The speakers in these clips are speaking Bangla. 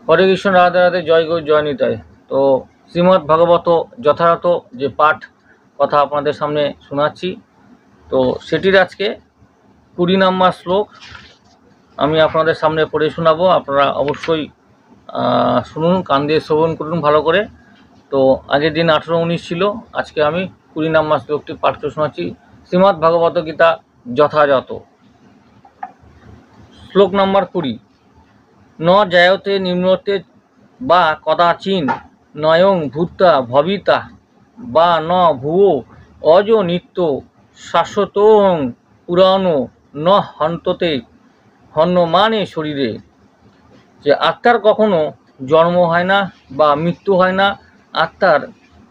হরে কৃষ্ণ, রাধে রাধে, জয় গৌর, জয় নিতাই। তো শ্রীমদ্ ভাগবত যথাযথ যে পাঠ কথা আপনাদের সামনে শোনাচ্ছি, তো সেটির আজকে 20 নম্বর শ্লোক আমি আপনাদের সামনে পড়ে শোনাবো। আপনারা অবশ্যই শুনুন, কান দিয়ে শ্রবণ করুন ভালো করে। তো আগের দিন 18-19 ছিল, আজকে আমি 20 নম্বর শ্লোকটি পাঠ করে শোনাচ্ছি। শ্রীমদ্ ভাগবত গীতা যথাযথ, শ্লোক নম্বর 20। ন জায়তে নিম্নতে বা কদাচিন নয়ং ভূতা ভবিতা বা ন ভুয়ো অজ নিত্য শাশ্বতং পুরাণো ন হন্ততে হন্যমানে শরীরে। যে আত্মার কখনো জন্ম হয় না বা মৃত্যু হয় না, আত্মার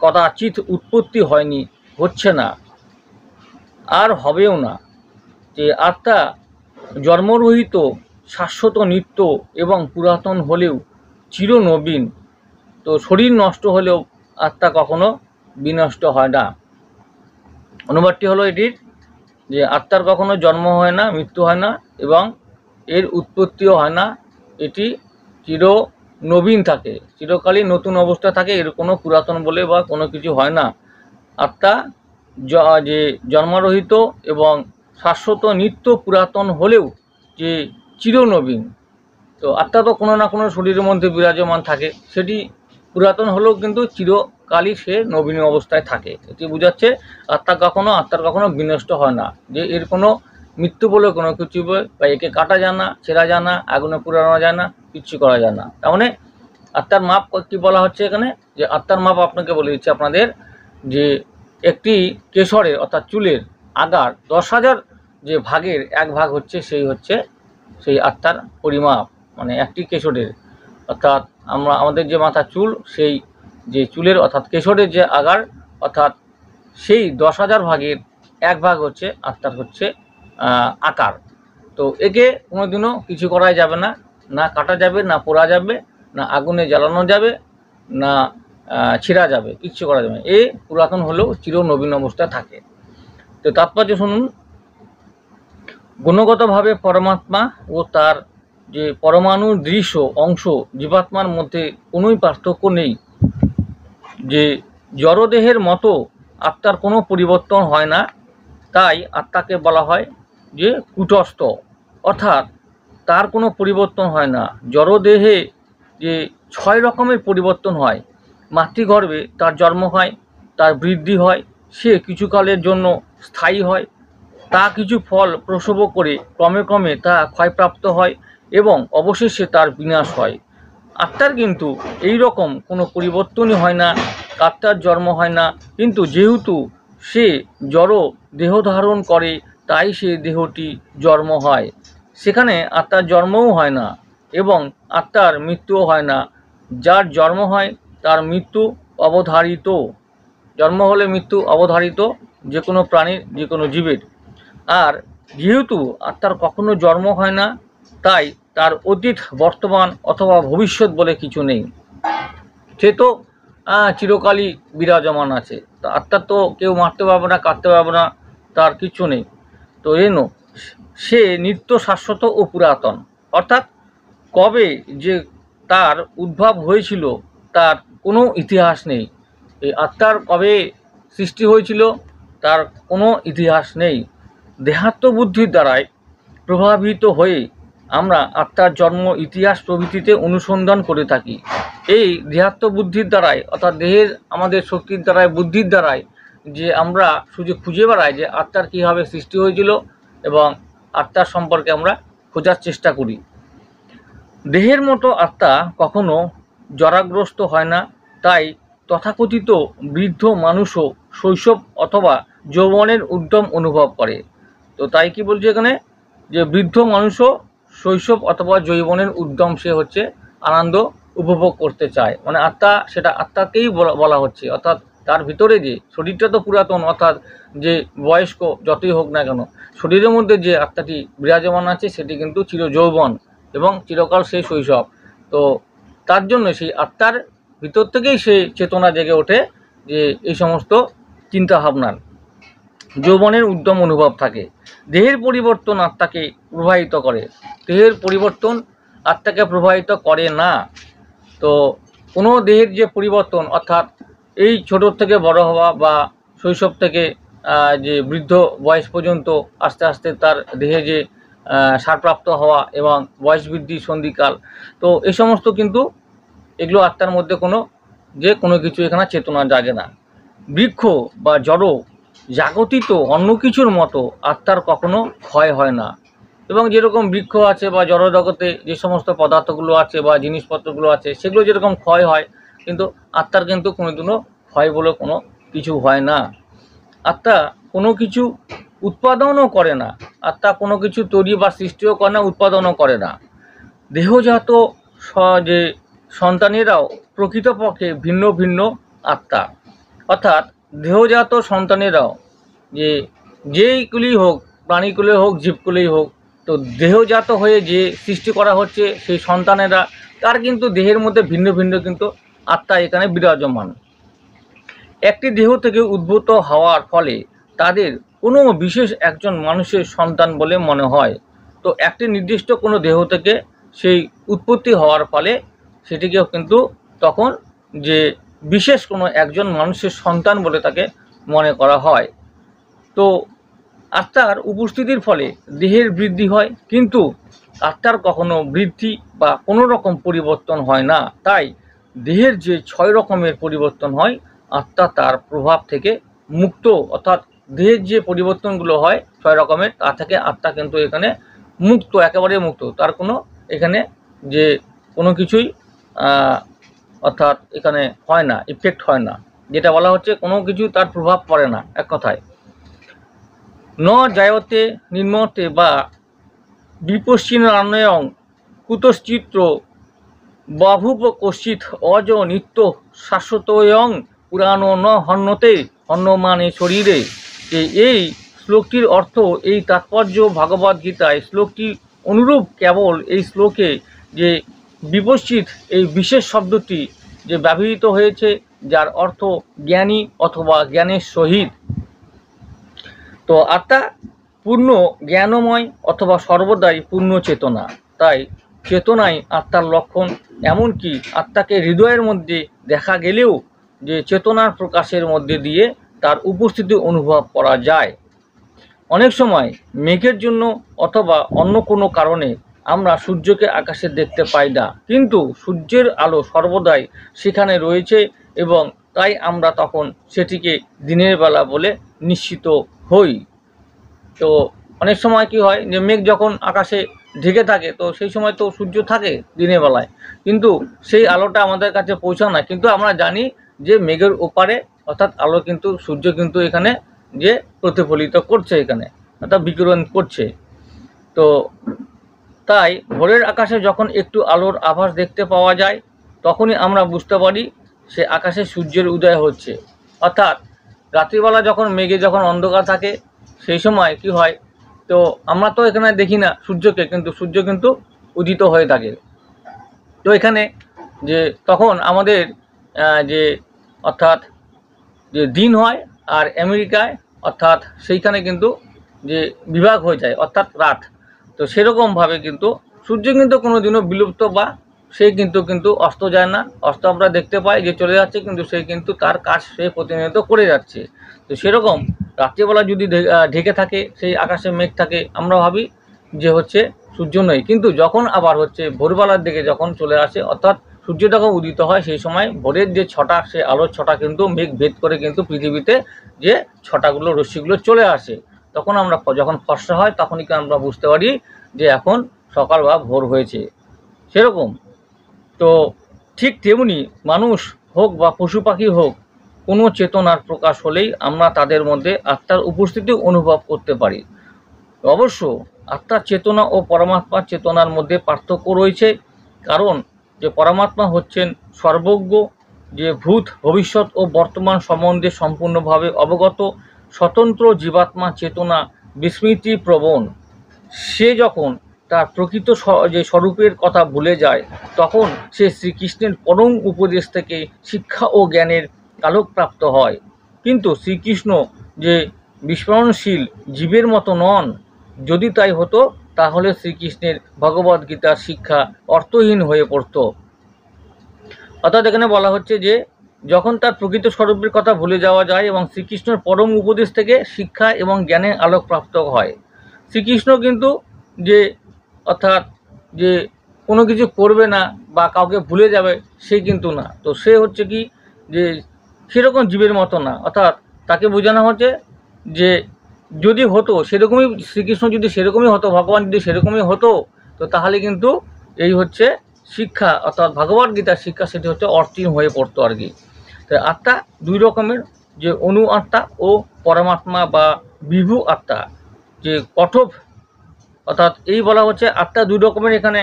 কদাচিৎ উৎপত্তি হয়নি, হচ্ছে না, আর হবেও না। যে আত্মা জন্মরহিত, শাশ্বত, নিত্য এবং পুরাতন হলেও চিরনবীন। তো শরীর নষ্ট হলেও আত্মা কখনো বিনষ্ট হয় না। অনুবাদটি হলো এটির যে আত্মার কখনো জন্ম হয় না, মৃত্যু হয় না এবং এর উৎপত্তিও হয় না। এটি চির নবীন থাকে, চিরকালই নতুন অবস্থা থাকে, এর কোনো পুরাতন বলে বা কোনো কিছু হয় না। আত্মা যে জন্মরহিত এবং শাশ্বত, নিত্য, পুরাতন হলেও যে চিরনবীন। তো আত্মা তো কোনো না কোনো শরীরের মধ্যে বিরাজমান থাকে, সেটি পুরাতন হলেও কিন্তু চিরকালই সে নবীন অবস্থায় থাকে। এটি বোঝাচ্ছে আত্মার কখনো বিনষ্ট হয় না, যে এর কোনো মৃত্যু বলে কোনো কিছু বা একে কাটা যায় না, ছেঁড়া যায় না, আগুনে পুরানো যায় না, কিচ্ছু করা যায় না। তার মানে আত্মার মাপ কি বলা হচ্ছে এখানে, যে আত্মার মাপ আপনাকে বলে দিচ্ছে আপনাদের, যে একটি কেশরের অর্থাৎ চুলের আগার 10,000 যে ভাগের 1 ভাগ হচ্ছে সেই আত্মার পরিমাপ। মানে একটি কেশরের অর্থাৎ আমাদের যে মাথার চুল, সেই যে চুলের অর্থাৎ কেশরের যে আগার অর্থাৎ সেই 10,000 ভাগের 1 ভাগ হচ্ছে আত্মার আকার। তো একে কোনোদিনও কিছু করা যাবে না, না কাটা যাবে, না পোড়া যাবে, না আগুনে জ্বালানো যাবে, না ছিঁড়া যাবে, কিচ্ছু করা যাবে না। এ পুরাতন হলেও চির নবীন অবস্থায় থাকে। তো তাৎপর্য শুনুন। গুণগতভাবে পরমাত্মা ও তার যে পরমাণুর দৃশ্য অংশ জীবাত্মার মধ্যে কোনোই পার্থক্য নেই। যে জড়দেহের মতো আত্মার কোনো পরিবর্তন হয় না, তাই আত্মাকে বলা হয় যে কূটস্থ, অর্থাৎ তার কোনো পরিবর্তন হয় না। জড়দেহে যে 6 রকমের পরিবর্তন হয়। মাতৃগর্ভে তার জন্ম হয়, তার বৃদ্ধি হয়, সে কিছুকালের জন্য স্থায়ী হয়, তা কিছু ফল প্রসব করে ক্রমে ক্রমে তা ক্ষয়প্রাপ্ত হয় এবং অবশেষে তার বিনাশ হয়। আত্মার কিন্তু এই রকম কোনো পরিবর্তনই হয় না, আত্মার জন্ম হয় না। কিন্তু যেহেতু সে জড় দেহ ধারণ করে, তাই সে দেহটি জন্ম হয়। সেখানে আত্মার জন্মও হয় না এবং আত্মার মৃত্যুও হয় না। যার জন্ম হয় তার মৃত্যু অবধারিত। জন্ম হলে মৃত্যু অবধারিত, যে কোনো প্রাণীর, যে কোনো জীবের। আর যেহেতু আত্মার কখনো জন্ম হয় না, তাই তার অতীত, বর্তমান অথবা ভবিষ্যৎ বলে কিছু নেই। সে তো চিরকালই বিরাজমান আছে। তো আত্মার তো কেউ মারতে পারবে না, কাটতে পারবে না, তার কিছু নেই। তো সে নিত্য, শাশ্বত ও পুরাতন। অর্থাৎ কবে যে তার উদ্ভব হয়েছিল তার কোনো ইতিহাস নেই। এই আত্মার কবে সৃষ্টি হয়েছিল তার কোনো ইতিহাস নেই। দেহাত্মবুদ্ধির দ্বারাই প্রভাবিত হয়ে আমরা আত্মার জন্ম, ইতিহাস প্রভৃতিতে অনুসন্ধান করে থাকি। এই দেহাত্মবুদ্ধির দ্বারাই, অর্থাৎ দেহের আমাদের শক্তির দ্বারাই, বুদ্ধির দ্বারাই যে আমরা খুঁজে বেড়াই যে আত্মার কীভাবে সৃষ্টি হয়েছিল এবং আত্মার সম্পর্কে আমরা খোঁজার চেষ্টা করি। দেহের মতো আত্মা কখনো জরাগ্রস্ত হয় না, তাই তথাকথিত বৃদ্ধ মানুষও শৈশব অথবা যৌবনের উদ্যম অনুভব করে। তো তাই কি বলছে এখানে, যে বৃদ্ধ মানুষও শৈশব অথবা যৌবনের উদ্যম সে আনন্দ উপভোগ করতে চায়। মানে আত্মা, সেটা আত্মাকেই বলা হচ্ছে। অর্থাৎ তার ভিতরে যে শরীরটা তো পুরাতন, অর্থাৎ যে বয়স্ক যতই হোক না কেন, শরীরের মধ্যে যে আত্মাটি বিরাজমান আছে সেটি কিন্তু চির যৌবন এবং চিরকাল সেই শৈশব। তো তার জন্য সেই আত্মার ভিতর থেকেই সে চেতনা জেগে ওঠে, যে এই সমস্ত চিন্তাভাবনার যৌবনের উদ্যম অনুভব থাকে। দেহের পরিবর্তন আত্মাকে প্রভাবিত করে, দেহের পরিবর্তন আত্মাকে প্রভাবিত করে না। তো কোনো দেহের যে পরিবর্তন, অর্থাৎ এই ছোট থেকে বড় হওয়া বা শৈশব থেকে যে বৃদ্ধ বয়স পর্যন্ত আস্তে আস্তে তার দেহে যে সারপ্রাপ্ত হওয়া এবং বয়স বৃদ্ধি সন্ধিকাল, তো এই সমস্ত কিন্তু এগুলো আত্মার মধ্যে কোনো কিছু এখানে চেতনা জাগে না। বৃক্ষ বা জড় জাগতিত অন্য কিছুর মতো আত্মার কখনো ক্ষয় হয় না। এবং যেরকম বৃক্ষ আছে বা জড় জগতে যে সমস্ত পদার্থগুলো আছে বা জিনিসপত্রগুলো আছে সেগুলো যেরকম ক্ষয় হয়, কিন্তু আত্মার কিন্তু কোনোদিনও ক্ষয় বলে কোনো কিছু হয় না। আত্মা কোনো কিছু উৎপাদনও করে না, আত্মা কোনো কিছু তৈরি বা সৃষ্টিও করে না, উৎপাদনও করে না। দেহজাত যে সন্তানেরাও প্রকৃতপক্ষে ভিন্ন ভিন্ন আত্মা, অর্থাৎ দেহজাত সন্তানেরাও যেইগুলি হোক, প্রাণীকুলে হোক, জীবকুলেই হোক, তো দেহজাত হয়ে যে সৃষ্টি করা হচ্ছে সেই সন্তানেরা, তার কিন্তু দেহের মধ্যে ভিন্ন ভিন্ন কিন্তু আত্মা এখানে বিরাজমান। একটি দেহ থেকে উদ্ভূত হওয়ার ফলে তাদের কোনো বিশেষ একজন মানুষের সন্তান বলে মনে হয়। তো একটি নির্দিষ্ট কোনো দেহ থেকে সেই উৎপত্তি হওয়ার ফলে সেটিকেও কিন্তু তখন যে বিশেষ কোনো একজন মানুষের সন্তান বলে তাকে মনে করা হয়। তো আত্মার উপস্থিতির ফলে দেহের বৃদ্ধি হয়, কিন্তু আত্মার কখনো বৃদ্ধি বা কোনো রকম পরিবর্তন হয় না। তাই দেহের যে 6 রকমের পরিবর্তন হয়, আত্মা তার প্রভাব থেকে মুক্ত, অর্থাৎ দেহের যে পরিবর্তনগুলো হয় 6 রকমের, তা থেকে আত্মা কিন্তু এখানে মুক্ত, একেবারে মুক্ত। তার কোনো এখানে যে কোনো কিছুই অর্থাৎ এখানে হয় না, ইফেক্ট হয় না, যেটা বলা হচ্ছে কোনো কিছু তার প্রভাব পড়ে না। এক কথায় ন জায়তে নির্মতে বা বিপশ্চিন্নয়ং কুতশ্চিত্র বাভুপ কশ্চিৎ অজ নিত্য শাশ্বতয়ং পুরাণ ন হন্যতে হন্যমানে শরীরে। এই শ্লোকটির অর্থ, এই তাৎপর্য ভগবদ্গীতায় শ্লোকটি অনুরূপ। কেবল এই শ্লোকে যে বিপশ্চিৎ এই বিশেষ শব্দটি যে ব্যবহৃত হয়েছে, যার অর্থ জ্ঞানী অথবা জ্ঞানের সহিত। তো আত্মা পূর্ণ জ্ঞানময় অথবা সর্বদাই পূর্ণ চেতনা। তাই চেতনাই আত্মার লক্ষণ। এমনকি আত্মাকে হৃদয়ের মধ্যে দেখা গেলেও যে চেতনার প্রকাশের মধ্যে দিয়ে তার উপস্থিতি অনুভব করা যায়। অনেক সময় মেঘের জন্য অথবা অন্য কোনো কারণে আমরা সূর্যকে আকাশে দেখতে পাই না, কিন্তু সূর্যের আলো সর্বদাই সেখানে রয়েছে এবং তাই আমরা তখন সেটিকে দিনের বেলা বলে নিশ্চিত হই। তো অনেক সময় কি হয়, যে মেঘ যখন আকাশে ঢেকে থাকে, তো সেই সময় তো সূর্য থাকে দিনের বেলায়, কিন্তু সেই আলোটা আমাদের কাছে পৌঁছায় না। কিন্তু আমরা জানি যে মেঘের ওপারে, অর্থাৎ আলো কিন্তু সূর্য কিন্তু এখানে যে প্রতিফলিত করছে, এখানে অর্থাৎ বিকিরণ করছে। তো তাই ভোরের আকাশে যখন একটু আলোর আভাস দেখতে পাওয়া যায়, তখনই আমরা বুঝতে পারি সে আকাশে সূর্যের উদয় হচ্ছে। অর্থাৎ রাত্রিবেলা যখন মেঘে যখন অন্ধকার থাকে, সেই সময় কি হয়, তো আমরা তো এখানে দেখি না সূর্যকে, কিন্তু সূর্য কিন্তু উদিত হয়ে থাকে। তো এখানে যে তখন আমাদের যে অর্থাৎ যে দিন হয়, আর আমেরিকায় অর্থাৎ সেইখানে কিন্তু যে বিভাগ হয়ে যায়, অর্থাৎ রাত। তো সেরকমভাবে কিন্তু সূর্য কিন্তু কোনো দিনও বিলুপ্ত বা সে কিন্তু অস্ত যায় না। অস্ত আমরা দেখতে পাই যে চলে যাচ্ছে, কিন্তু সে কিন্তু তার কাজ সে প্রতিনিয়ত করে যাচ্ছে। তো সেরকম রাত্রিবেলা যদি ঢেকে থাকে, সেই আকাশে মেঘ থাকে, আমরা ভাবি যে হচ্ছে সূর্য নয়, কিন্তু যখন আবার হচ্ছে ভোরবেলার দিকে যখন চলে আসে, অর্থাৎ সূর্য যখন উদিত হয়, সেই সময় ভোরের যে ছটা, সে আলোর ছটা কিন্তু মেঘ ভেদ করে কিন্তু পৃথিবীতে যে ছটাগুলো, রশ্মিগুলো চলে আসে, তখন আমরা যখন ফর্সা হয়, তখনই আমরা বুঝতে পারি যে এখন সকাল বা ভোর হয়েছে। সেরকম তো ঠিক তেমনি মানুষ হোক বা পশু পাখি হোক, কোনো চেতনার প্রকাশ হলেই আমরা তাদের মধ্যে আত্মার উপস্থিতি অনুভব করতে পারি। অবশ্য আত্মার চেতনা ও পরমাত্মার চেতনার মধ্যে পার্থক্য রয়েছে, কারণ যে পরমাত্মা হচ্ছেন সর্বজ্ঞ, যে ভূত ভবিষ্যৎ ও বর্তমান সম্বন্ধে সম্পূর্ণভাবে অবগত। স্বতন্ত্র জীবাত্মা চেতনা বিস্মৃতি প্রবণ। সে যখন তার প্রকৃত যে স্বরূপের কথা ভুলে যায়, তখন সে শ্রীকৃষ্ণের পরম উপদেশ থেকে শিক্ষা ও জ্ঞানের আলোকপ্রাপ্ত হয়। কিন্তু শ্রীকৃষ্ণ যে বিস্মরণশীল জীবের মতো নন। যদি তাই হতো, তাহলে শ্রীকৃষ্ণের ভগবদ্গীতার শিক্ষা অর্থহীন হয়ে পড়ত। অর্থাৎ এখানে বলা হচ্ছে যে যখন তার প্রকৃত স্বরূপের কথা ভুলে যাওয়া যায় এবং শ্রীকৃষ্ণের পরম উপদেশ থেকে শিক্ষা এবং জ্ঞানের আলোক প্রাপ্ত হয়। শ্রীকৃষ্ণ কিন্তু যে অর্থাৎ যে কোনো কিছু করবে না বা কাউকে ভুলে যাবে সে কিন্তু না। তো সে হচ্ছে কি যে সেরকম জীবের মতো না, অর্থাৎ তাকে বোঝানো হচ্ছে যে যদি হতো সেরকমই, শ্রীকৃষ্ণ যদি সেরকমই হতো, ভগবান যদি সেরকমই হতো, তো তাহলে কিন্তু এই হচ্ছে শিক্ষা অর্থাৎ ভগবদ গীতার শিক্ষা সেটি হচ্ছে অর্থহীন হয়ে পড়তো আর কি। তো আত্মা দুই রকমের, যে অনু আত্মা ও পরমাত্মা বা বিভু আত্মা। যে কঠোর অর্থাৎ এই বলা হচ্ছে আত্মা দুই রকমের এখানে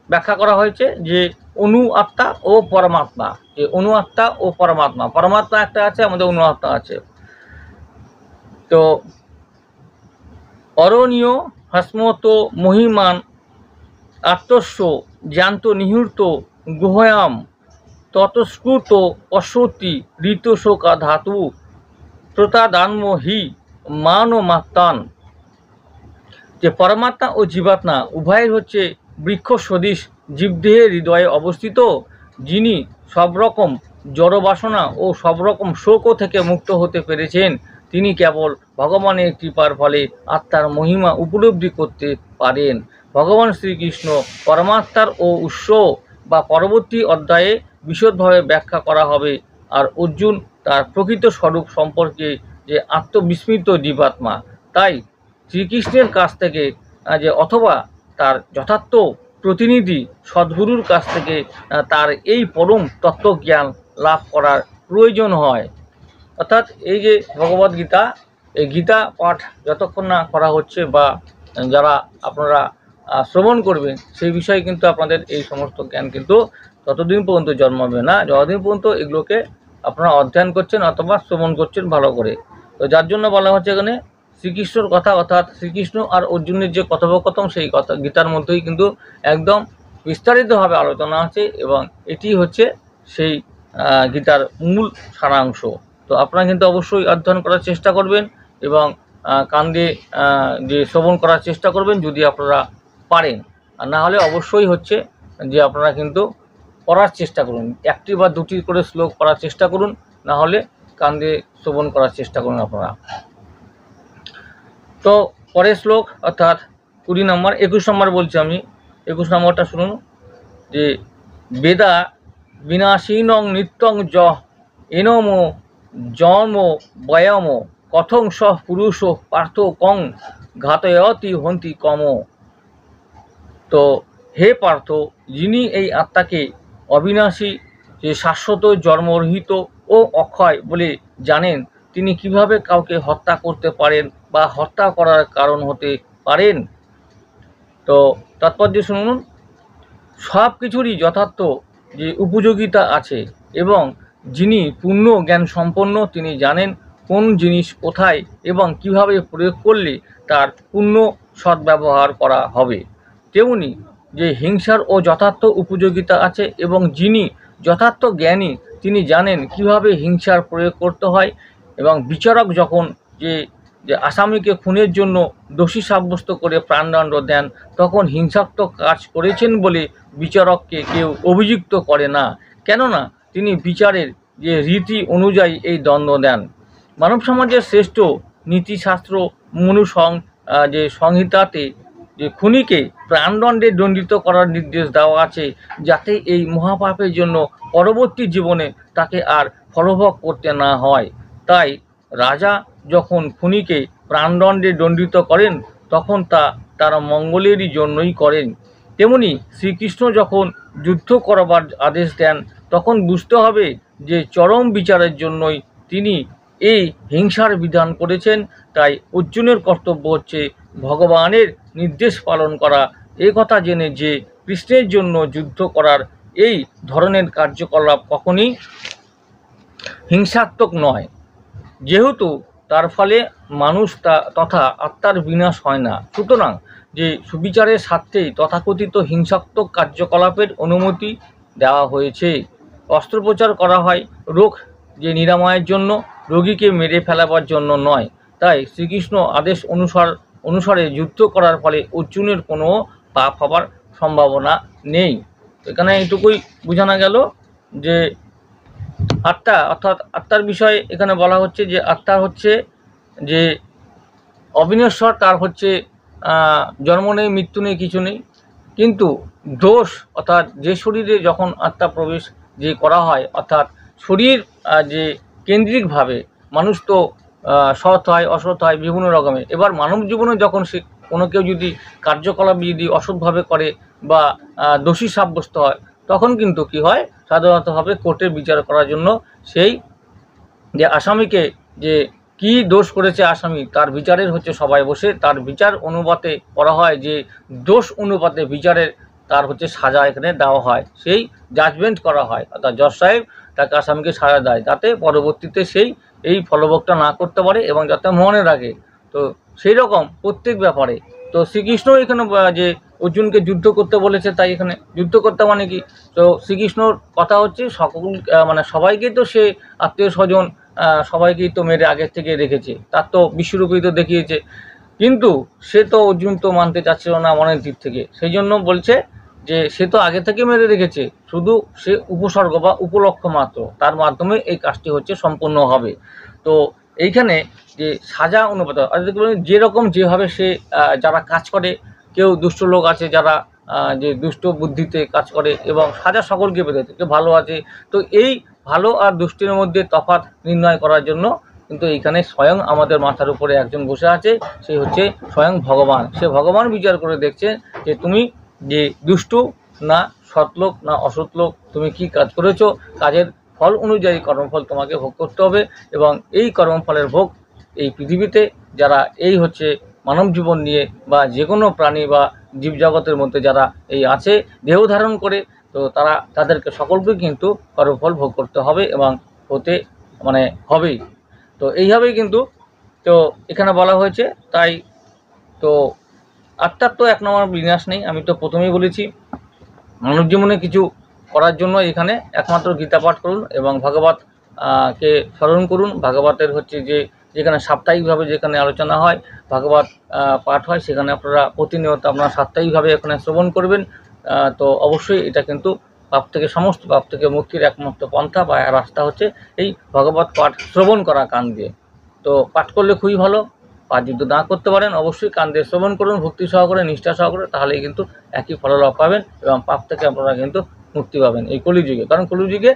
ব্যাখ্যা করা হয়েছে, যে অনু আত্মা ও পরমাত্মা। যে অনু আত্মা ও পরমাত্মা, পরমাত্মা একটা আছে, আমাদের অনু আত্মা আছে। তো অরণীয় হাসমত মহিমান আত্মস্ব জ্যান্ত নিহূর্ত গুহয়াম ততস্কৃত পশ্যতি ঋতশোকা ধাতু প্রতাদান্ম হি মান মাত্তান। যে পরমাত্মা ও জীবাত্মা উভয়ের হচ্ছে বৃক্ষ সদৃশ জীবদেহের হৃদয়ে অবস্থিত, যিনি সব রকম জড়বাসনা ও সব রকম শোকও থেকে মুক্ত হতে পেরেছেন, তিনি কেবল ভগবানের কৃপার ফলে আত্মার মহিমা উপলব্ধি করতে পারেন। ভগবান শ্রীকৃষ্ণ পরমাত্মার ও উৎস বা পরবর্তী অধ্যায়ে বিশদভাবে ব্যাখ্যা করা হবে। আর অর্জুন তার প্রকৃত স্বরূপ সম্পর্কে যে আত্মবিস্মৃত জীবাত্মা, তাই শ্রীকৃষ্ণের কাছ থেকে যে অথবা তার যথার্থ প্রতিনিধি সদ্গুরুর কাছ থেকে তার এই পরম তত্ত্বজ্ঞান লাভ করার প্রয়োজন হয়। অর্থাৎ এই যে ভগবদ্গীতা, এই গীতা পাঠ যতক্ষণ না করা হচ্ছে বা যারা আপনারা শ্রবণ করবেন সেই বিষয়ে কিন্তু আপনাদের এই সমস্ত জ্ঞান কিন্তু ততদিন পর্যন্ত জন্মাবে না, যতদিন পর্যন্ত এগুলোকে আপনারা অধ্যয়ন করছেন অথবা শ্রবণ করছেন ভালো করে। তো যার জন্য বলা হচ্ছে এখানে শ্রীকৃষ্ণর কথা, অর্থাৎ শ্রীকৃষ্ণ আর অর্জুনের যে কথোপকথন সেই কথা গীতার মধ্যেই কিন্তু একদম বিস্তারিতভাবে আলোচনা আছে, এবং এটি হচ্ছে সেই গীতার মূল সারাংশ। তো আপনারা কিন্তু অবশ্যই অধ্যয়ন করার চেষ্টা করবেন এবং কান দিয়ে যে শ্রবণ করার চেষ্টা করবেন যদি আপনারা পারেন, আর না হলে অবশ্যই হচ্ছে যে আপনারা কিন্তু পড়ার চেষ্টা করুন, একটি বা দুটি করে শ্লোক পড়ার চেষ্টা করুন, না হলে কান দিয়ে শ্রবণ করার চেষ্টা করুন আপনারা। তো পরের শ্লোক অর্থাৎ 20 নম্বর 21 নম্বর বলছি আমি, 21 নম্বরটা শুনুন। যে বেদা বিনাশীনং নিত্যং য এনম জন্ম বয়ম কথং সহ পুরুষ পার্থ কং ঘাতয়তি হন্তি কম। তো হে পার্থ, যিনি এই আত্মাকে অবিনাশী, যে শাশ্বত, জন্মরহিত ও অক্ষয় বলে জানেন, তিনি কিভাবে কাউকে হত্যা করতে পারেন বা হত্যা করার কারণ হতে পারেন? তো তাৎপর্য শুনুন। সব কিছুরই যথার্থ যে উপযোগিতা আছে, এবং যিনি পূর্ণ জ্ঞান সম্পন্ন, তিনি জানেন কোন জিনিস কোথায় এবং কিভাবে প্রয়োগ করলে তার পূর্ণ সদ্ব্যবহার করা হবে। তেমনি যে হিংসার ও যথার্থ উপযোগিতা আছে, এবং যিনি যথার্থ জ্ঞানী, তিনি জানেন কিভাবে হিংসার প্রয়োগ করতে হয়। এবং বিচারক যখন যে আসামিকে খুনের জন্য দোষী সাব্যস্ত করে প্রাণদণ্ড দেন, তখন হিংসাত্মক কাজ করেছেন বলে বিচারককে কেউ অভিযুক্ত করে না, কেননা তিনি বিচারের যে রীতি অনুযায়ী এই দণ্ড দেন। মানব সমাজের শ্রেষ্ঠ নীতিশাস্ত্র যে সংহিতাতে যে খুনিকে প্রাণদণ্ডে দণ্ডিত করার নির্দেশ দেওয়া আছে, যাতে এই মহাপাপের জন্য পরবর্তী জীবনে তাকে আর ফলভোগ করতে না হয়। তাই রাজা যখন খুনিকে প্রাণদণ্ডে দণ্ডিত করেন, তখন তা তার মঙ্গলেরই জন্যই করেন। তেমনি শ্রীকৃষ্ণ যখন যুদ্ধ করবার আদেশ দেন, তখন বুঝতে হবে যে চরম বিচারের জন্যই তিনি এই হিংসার বিধান করেছেন। তাই অর্জুনের কর্তব্য হচ্ছে ভগবানের নির্দেশ পালন করা, এই কথা জেনে যে কৃষ্ণের জন্য যুদ্ধ করার এই ধরনের কার্যকলাপ কখনই হিংসাত্মক নয়, যেহেতু তার ফলে মানুষ তথা আত্মার বিনাশ হয় না। সুতরাং যে সুবিচারের স্বার্থেই তথাকথিত হিংসাত্মক কার্যকলাপের অনুমতি দেওয়া হয়েছে। অস্ত্রোপচার করা হয় রোগ যে নিরাময়ের জন্য, রোগীকে মেরে ফেলাবার জন্য নয়। তাই শ্রীকৃষ্ণ আদেশ অনুসারে যুদ্ধ করার ফলে অর্জুনের কোনো পাপ হবার সম্ভাবনা নেই। এখানে এইটুকুই বোঝানো গেল যে আত্মা অর্থাৎ আত্মার বিষয়ে এখানে বলা হচ্ছে যে আত্মার হচ্ছে যে অবিনশ্বর, তার হচ্ছে জন্ম নেই, মৃত্যু নেই, কিছু নেই। কিন্তু দোষ অর্থাৎ যে শরীরে যখন আত্মা প্রবেশ যে করা হয়, অর্থাৎ শরীর যে কেন্দ্রিকভাবে মানুষ তো সৎ হয়, অসৎ হয় বিভিন্ন রকমের। এবার মানব জীবনে যখন সে কোনো কেউ যদি কার্যকলাপ যদি অসৎভাবে করে বা দোষী সাব্যস্ত হয়, তখন কিন্তু কি হয়, সাধারণতভাবে কোর্টে বিচার করার জন্য সেই যে আসামিকে যে কি দোষ করেছে আসামি, তার বিচারের হচ্ছে সবাই বসে তার বিচার অনুপাতে করা হয়, যে দোষ অনুপাতে বিচারের তার হচ্ছে সাজা এখানে দেওয়া হয়, সেই জাজমেন্ট করা হয়। অর্থাৎ জজ সাহেব তাকে আসামিকে সাজা দেয়, যাতে পরবর্তীতে সেই এই ফলভোগটা না করতে পারে এবং যাতে মনে রাখে। তো সেই রকম প্রত্যেক ব্যাপারে তো শ্রীকৃষ্ণ এখানে যে অর্জুনকে যুদ্ধ করতে বলেছে, তাই এখানে যুদ্ধ করতে মানে কি, তো শ্রীকৃষ্ণর কথা হচ্ছে সকল মানে সবাইকেই তো সে আত্মীয় স্বজন সবাইকেই তো মেরে আগের থেকে রেখেছে, তার তো বিশ্বরূপই তো দেখিয়েছে। কিন্তু সে তো অর্জুন তো মানতে চাচ্ছিল না মনের দিক থেকে, সেই জন্য বলছে যে সে তো আগে থেকে মেরে রেখেছে, শুধু সে উপসর্গ বা উপলক্ষ মাত্র, তার মাধ্যমে এই কাজটি হচ্ছে সম্পূর্ণ হবে। তো এইখানে যে সাজা অনুপাত যেরকম যেভাবে সে যারা কাজ করে, কেউ দুষ্ট লোক আছে যারা যে দুষ্ট বুদ্ধিতে কাজ করে এবং সাজা সকলকে পেতে, কেউ ভালো আছে। তো এই ভালো আর দুষ্টির মধ্যে তফাৎ নির্ণয় করার জন্য কিন্তু এইখানে স্বয়ং আমাদের মাথার উপরে একজন বসে আছে, সে হচ্ছে স্বয়ং ভগবান। সে ভগবান বিচার করে দেখছে যে তুমি যে দুষ্টু না সৎলোক না অসৎ লোক, তুমি কি কাজ করেছো, কাজের ফল অনুযায়ী কর্মফল তোমাকে ভোগ করতে হবে। এবং এই কর্মফলের ভোগ এই পৃথিবীতে যারা এই হচ্ছে মানব জীবন নিয়ে বা যে কোনো প্রাণী বা জীবজগতের মধ্যে যারা এই আছে দেহ ধারণ করে, তো তাদেরকে সকলকে কিন্তু কর্মফল ভোগ করতে হবে এবং হতে মানে হবেই। তো এইভাবেই কিন্তু তো এখানে বলা হয়েছে। তাই তো আত্মার তো এক নম্বর বিনাশ নেই, আমি তো প্রথমেই বলেছি। মানব জীবনে কিছু করার জন্য এখানে একমাত্র গীতা পাঠ করুন এবং ভাগবত কে স্মরণ করুন। ভাগবতের হচ্ছে যে যেখানে সাপ্তাহিকভাবে যেখানে আলোচনা হয়, ভাগবত পাঠ হয়, সেখানে আপনারা প্রতিনিয়ত আপনারা সাপ্তাহিকভাবে এখানে শ্রবণ করবেন। তো অবশ্যই এটা কিন্তু পাপ থেকে সমস্ত পাপ থেকে মুক্তির একমাত্র পন্থা বা রাস্তা হচ্ছে এই ভাগবত পাঠ শ্রবণ করা কান দিয়ে। তো পাঠ করলে খুবই ভালো। পাঠ যদি না করতে পারেন অবশ্যই কান দিয়ে শ্রবণ করুন ভক্তি সহকারে, নিষ্ঠা সহকারে, তাহলেই কিন্তু একই ফললাভ পাবেন এবং পাপ থেকে আপনারা কিন্তু মুক্তি পাবেন এই কলিযুগে। কারণ কলিযুগে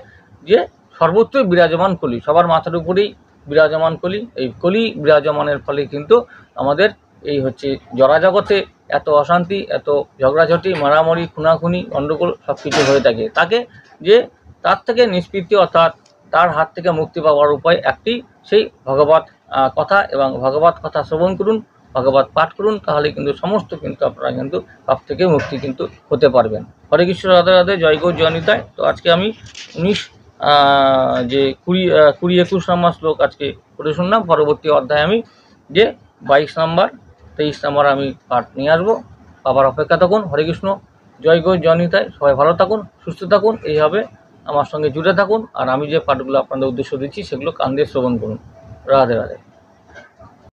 যে সর্বত্রই বিরাজমান কলি, সবার মাথার উপরেই বিরাজমান কলি। এই কলি বিরাজমানের ফলে কিন্তু আমাদের এই হচ্ছে জড়াজগতে এত অশান্তি, এত ঝগড়াঝাটি, মারামারি, খুনাখুনি, গণ্ডগোল সব কিছু হয়ে থাকে। তাকে যে তার থেকে নিষ্পৃতি অর্থাৎ তার হাত থেকে মুক্তি পাওয়ার উপায় একটি, সেই ভগবত কথা এবং ভগবত কথা শ্রবণ করুন, ভগবত পাঠ করুন, তাহলে কিন্তু সমস্ত কিন্তু আপনারা কিন্তু পাপ থেকে মুক্তি কিন্তু হতে পারবেন। হরে কৃষ্ণ, রাধে রাধে, জয় গৌর, জয় নিতাই। তো আজকে আমি 19 যে 20-21 নম্বর শ্লোক আজকে পড়ে শুনলাম। পরবর্তী অধ্যায়ে আমি যে 22 নম্বর 23 নম্বর আমি পাঠ নিয়ে আসবো। আবার অপেক্ষা থাকুন। হরে কৃষ্ণ, জয় গৌর, জয় নিতাই। সবাই ভালো থাকুন, সুস্থ থাকুন, এইভাবে আমার সঙ্গে জুড়ে থাকুন। আর আমি যে পাঠগুলো আপনাদের উদ্দেশ্য দিচ্ছি সেগুলো কান দিয়ে শ্রবণ করুন। রাধে রাধে।